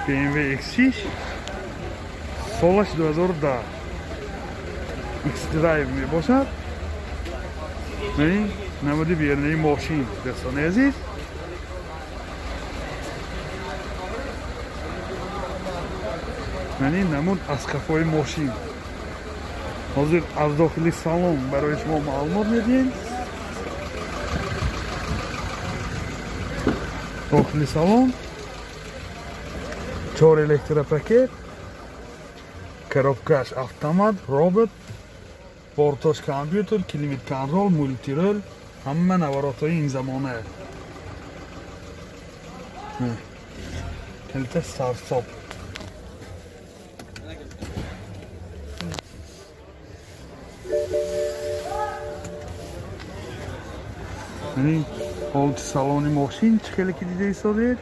BMW X6 Solaj 2010 X-Drive میباشد. نمود بیرنه ماشین دوستان عزیز. نمود از کفای ماشین. حاضر از داخلی سالن برای شما معلومات میدیم. داخلی سالن 4 الکتروپاکت، коробкаш автомат, робот, بورتاش کامپیوتر، کلید کنترل، مولتی رول، همه نوارات‌های این زمانه. کلیت استارت Oldu saloni ماشین چه که دیده ایستاده؟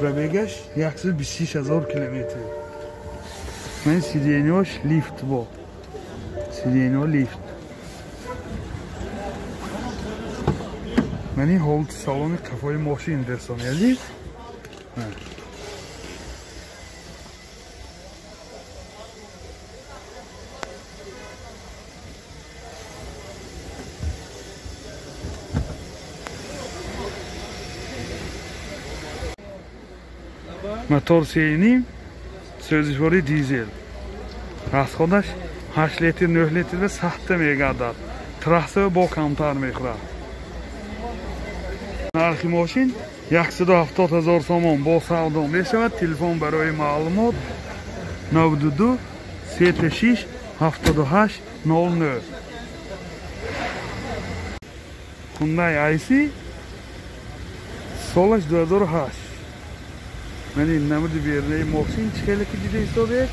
پرابیگش 126,000 کیلومتر. من سیدینیاش لیفت با سیدینیا لیفت. من این هولد سالن کفای ماشین دوستان عزیز. мотор 3.5 سوزشواری دیزل. расходаш 8 لیتر 9 لیتر و سخت میگردد. تراسه با کمتر میخورد. نرخ ماشین 170,000 تومان با سودا میشود. تلفن برای معلومات 92 36 78 09. Hyundai i Solaj 2008. من این نمود بیرنه ماشین چه که دیده ایستاده؟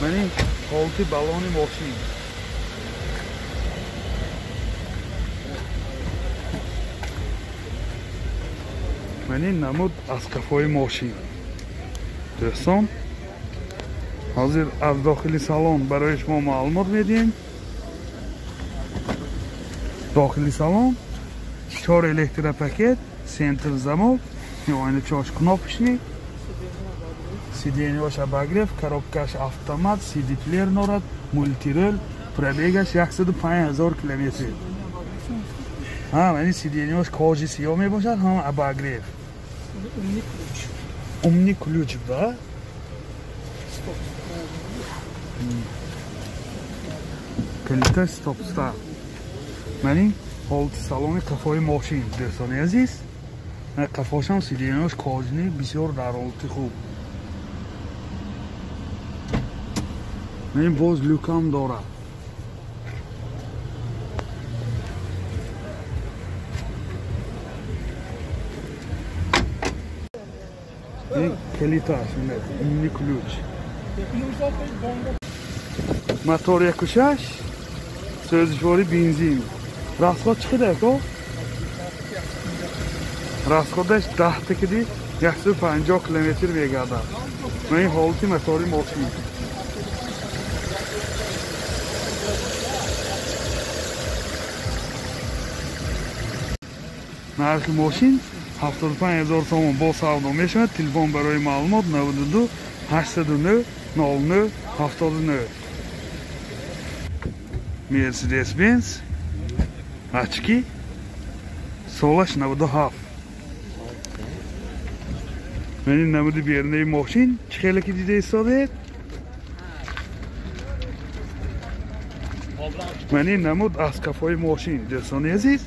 من این حالت بالون ماشین. من این نمود از کفای ماشین. دوستان حاضر از داخلی سالن برای شما معلومات میدیم. داخلی سالن 4 الکتروپاکت، سنتر замок, Aynı çoğuş knopçni, сиденьёш обогрев, коробкаш автомат, CD плеер норад, мультирол, пробегаш 105,000 километр. Яъни сиденьёш кожи сиёҳ мебошад, ҳам обогрев. Умни ключ да? Калита стоп стар. Мани ҳолати салони қафои мошин дӯстони азиз. قفاشم سیدیناش کاجنی بسیار در حالت خوب. این باز لوکم داره. این کلیتاش این کلوچ. موتور 1.6 سوزشواری بنزین. расход چقدر که؟ расходаш 10 тикиди 150 километр мегардад. Ман ин ҳолати мотори мошин. нархи мошин 75,000 сомон бо савдо мешавад. Телефон барои маълумот 92 809 09 79. Mercedes Benz очки Solaj 97. من این نمود بیرنه ماشین چه که دیده ایستاده؟ من این نمود از کفای ماشین دوستان عزیز.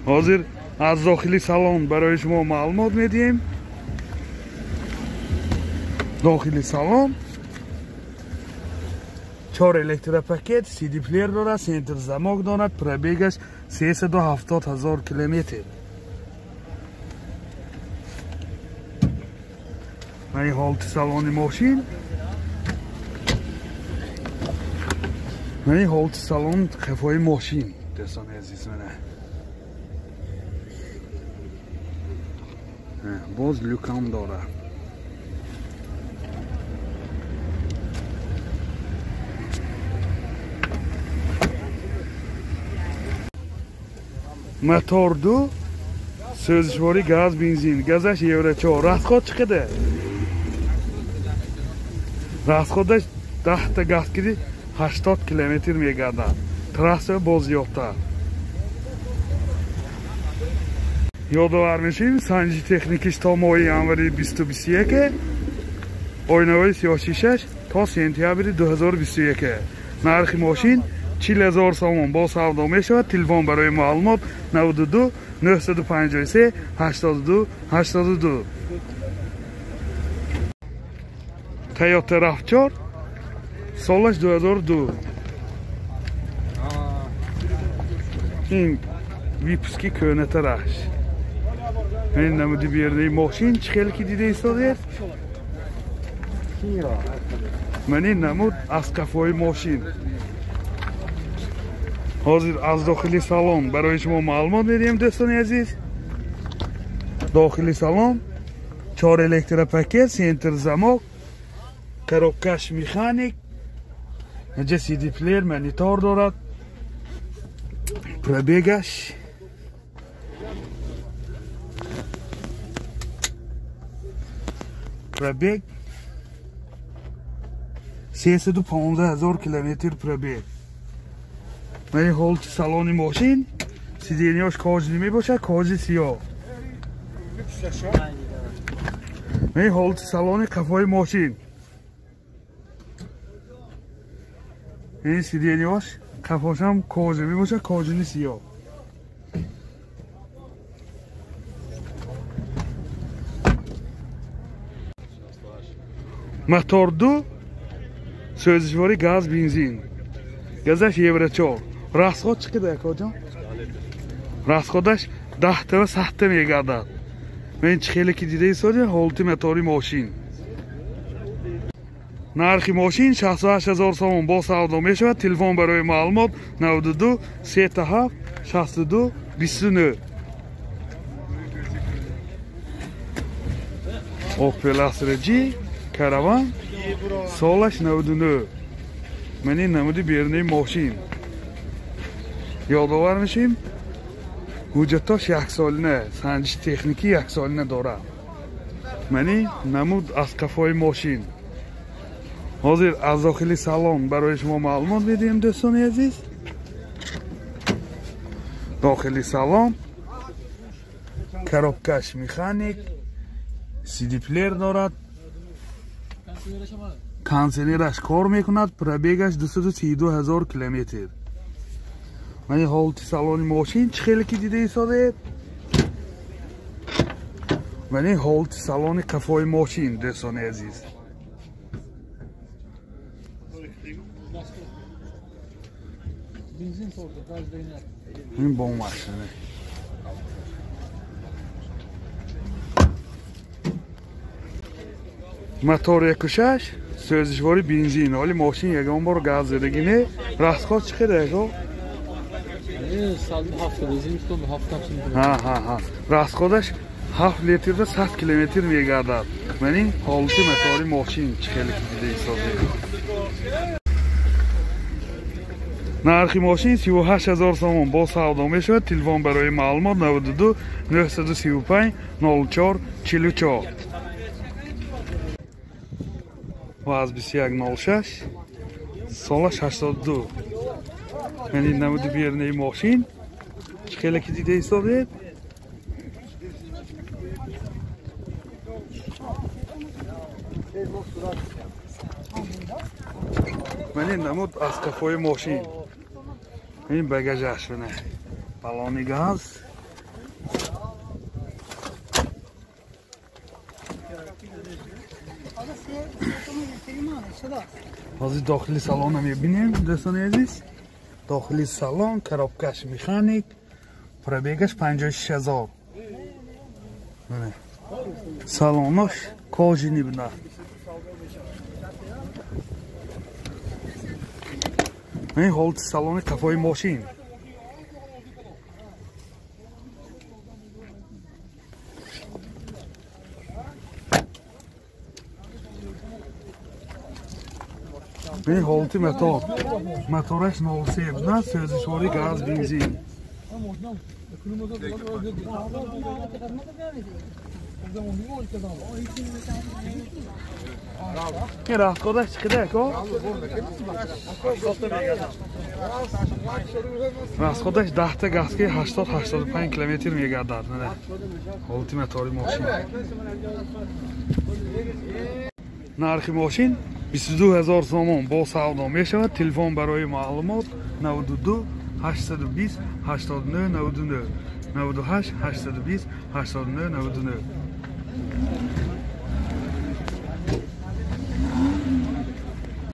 حاضر از داخلی سالن برای شما معلومات میدیم. داخلی سالن 4 الکتروپاکت، CD پلیر دارد، سنتر замок دارد، پرابیگش 370,000 کیلومتر. من این حالت سالن ماشین. من این حالت سالن کفای ماشین دوستان عزیز منه. باز لوکم داره. мотор 2 سوزشواری گاز بنزین گازش یورو 4 расход چقدر расходش 10 تا گاز کردی 80 کیلومتر میگردد تراسه باز یافته یادآور میشیم سنجی تکنیکیش تا ماه январи 2021 آینه‌های 36 تا سپتامبر 2021 نرخ ماشین 40,000 سوم با سودا میشود تلفن برای معلومات 92 953 82 82 تویوتا RAV4 سالش 2002 این ویپسکی کöneteraş این نمودی بیرنی ماشین چه خیلی که دیده ایستاده من این نمود از کفای ماشین حاضر از داخلی سالن برای شما معلومات میدیم دوستان عزیز داخلی سالن 4 الکتروپاکت سنتر زماک коробкаш مکانیک اینجا سی دی پلیر مانیتور دارد пробегаш пробег 315,000 километр пробег من حالت سالن ماشین سیدینیاش کاجی میباشه کاجی سیاه من حالت سالن کفای ماشین این سیدینیاش کفاش هم کاجی میباشه کاجی سیاه мотор 2 سوزشواری گاز بنزین گازش یورو 4 расход چقدر کجا расходش 10 تا 100 تا میگردد من چه خیلی که دیده ایستاده حالت موتوری ماشین نرخ ماشین 68,000 سوم با سودا میشود تلفن برای معلومات 92 37 62 29 اوپل استرا جی کاروان سالش 99 من این نمودی بیرنی ماشین یادآور میشیم حجتاش 1 سالانه سنجش تکنیکی 1 سالانه داره من این نمود از کفای ماشین حاضر از داخلی سالن برای شما معلومات میدیم دوستان عزیز داخلی سالن коробкаш مکانیک سی دی پلیر دارد کانسلرش کار میکند پرابیگش 232,000 کیلومتر من حالت سالن ماشین چه خیلی که دیده ایستاده من حالت سالن کفای ماشین دوستان عزیز این با ماشینه мотор 1.6 سوزشواری بنزین ولی ماشین یگان بار گاز زدگی نه расход چقدر گو ها расходش 7 لیتر تا 100 کیلومتر میگردد من این حالت موتوری ماشین چه خیلی که دیده ایستاده نرخ ماشین 38,000 سوم با سودا میشود تلفن برای معلومات 92 935 04 44 واز 2106 سالش 82 من این نمودی بیرنی ماشین چه خیلی که دیده ایستاده من این نمود از کفای ماشین این بگاژش بنه بالونی گاز حاضر داخلی سالن هم ببینیم دوستان عزیز داخلی سالن коробкаш مکانیک پرابیگش 56,000 سالنش کاجی بنا این حالت سالن کفای ماشین این حالت موتورش 03 نه سوزشواری گاز بنزین این رفت خودش چقدر که؟ رفت خودش 10 تا گسکی 80-85 کیلومتر میگردد نه التیماتوری ماشین نرخ ماشین 22,000 سوم با سودا می شود تلفن برای معلومات 92 820 89 99 98 820 89 99